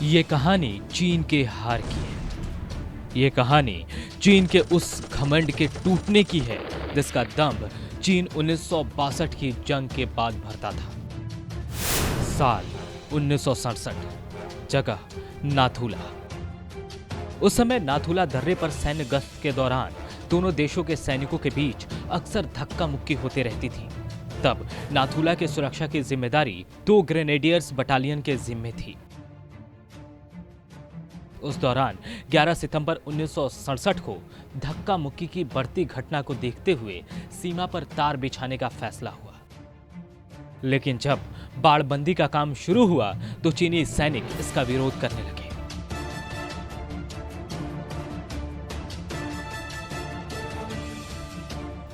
ये कहानी चीन के हार की है। ये कहानी चीन के उस घमंड के टूटने की है जिसका दम चीन 1962 की जंग के बाद भरता था। साल 1967, जगह नाथुला। उस समय नाथुला दर्रे पर सैन्य गश्त के दौरान दोनों देशों के सैनिकों के बीच अक्सर धक्का मुक्की होती रहती थी। तब नाथुला की सुरक्षा की जिम्मेदारी 2 ग्रेनेडियर्स बटालियन के जिम्मे थी। उस दौरान 11 सितंबर 1967 को धक्का मुक्की की बढ़ती घटना को देखते हुए सीमा पर तार बिछाने का फैसला हुआ। लेकिन जब बाड़बंदी का काम शुरू हुआ तो चीनी सैनिक इसका विरोध करने लगे।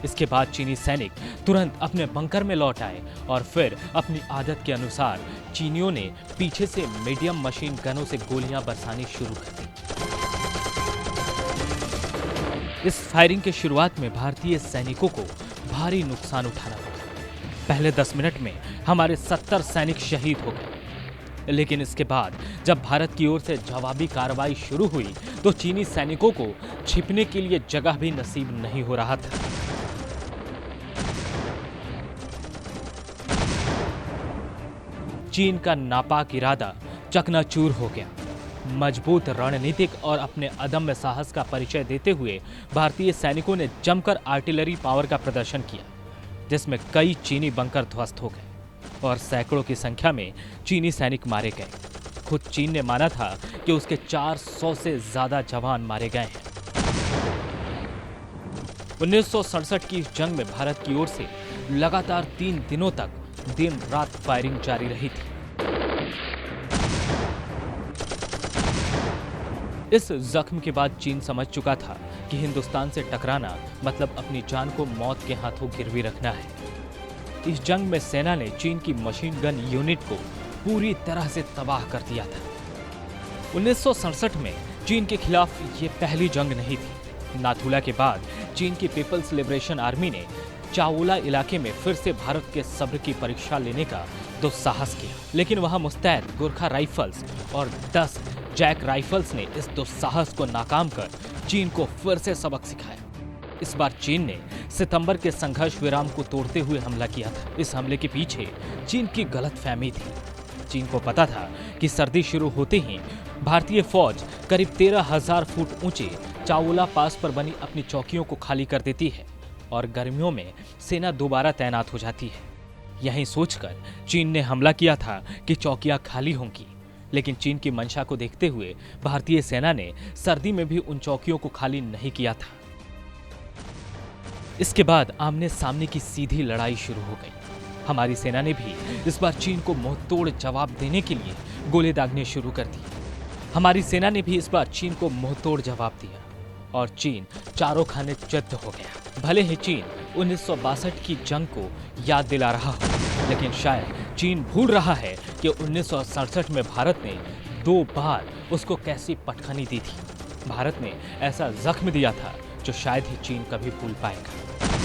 इसके बाद चीनी सैनिक तुरंत अपने बंकर में लौट आए और फिर अपनी आदत के अनुसार चीनियों ने पीछे से मीडियम मशीन गनों से गोलियां बरसानी शुरू कर दी। इस फायरिंग के शुरुआत में भारतीय सैनिकों को भारी नुकसान उठाना पड़ा। पहले 10 मिनट में हमारे 70 सैनिक शहीद हो गए। लेकिन इसके बाद जब भारत की ओर से जवाबी कार्रवाई शुरू हुई तो चीनी सैनिकों को छिपने के लिए जगह भी नसीब नहीं हो रहा था। चीन का नापाक इरादा चकनाचूर हो गया। मजबूत रणनीतिक और अपने अदम्य साहस का परिचय देते हुए भारतीय सैनिकों ने जमकर आर्टिलरी पावर का प्रदर्शन किया, जिसमें कई चीनी बंकर ध्वस्त हो गए और सैकड़ों की संख्या में चीनी सैनिक मारे गए। खुद चीन ने माना था कि उसके 400 से ज्यादा जवान मारे गए हैं। 1967 की इस जंग में भारत की ओर से लगातार 3 दिनों तक दिन रात फायरिंग जारी रही थी। इस जख्म के बाद चीन समझ चुका था कि हिंदुस्तान से टकराना मतलब अपनी जान को मौत के हाथों गिरवी रखना है। इस जंग में सेना ने चीन की मशीन गन यूनिट को पूरी तरह से तबाह कर दिया था। 1967 में चीन के खिलाफ ये पहली जंग नहीं थी। नाथुला के बाद चीन की पीपल्स लिबरेशन आर्मी ने चाओला इलाके में फिर से भारत के सब्र की परीक्षा लेने का दुस्साहस किया, लेकिन वहां मुस्तैद गोरखा राइफल्स और 10 जैक राइफल्स ने इस दुस्साहस को नाकाम कर चीन को फिर से सबक सिखाया। इस बार चीन ने सितंबर के संघर्ष विराम को तोड़ते हुए हमला किया था। इस हमले के पीछे चीन की गलतफहमी थी। चीन को पता था कि सर्दी शुरू होते ही भारतीय फौज करीब 13,000 फुट ऊंचे चाओला पास पर बनी अपनी चौकियों को खाली कर देती है और गर्मियों में सेना दोबारा तैनात हो जाती है। यही सोचकर चीन ने हमला किया था कि चौकियां खाली होंगी, लेकिन चीन की मंशा को देखते हुए भारतीय सेना ने सर्दी में भी उन चौकियों को खाली नहीं किया था। इसके बाद आमने सामने की सीधी लड़ाई शुरू हो गई। हमारी सेना ने भी इस बार चीन को मुंहतोड़ जवाब देने के लिए गोले दागने शुरू कर दिए। हमारी सेना ने भी इस बार चीन को मुंहतोड़ जवाब दिया और चीन चारों खाने जद्द हो गया। भले ही चीन 1962 की जंग को याद दिला रहा हो, लेकिन शायद चीन भूल रहा है कि 1967 में भारत ने 2 बार उसको कैसी पटखनी दी थी। भारत ने ऐसा जख्म दिया था जो शायद ही चीन कभी भूल पाएगा।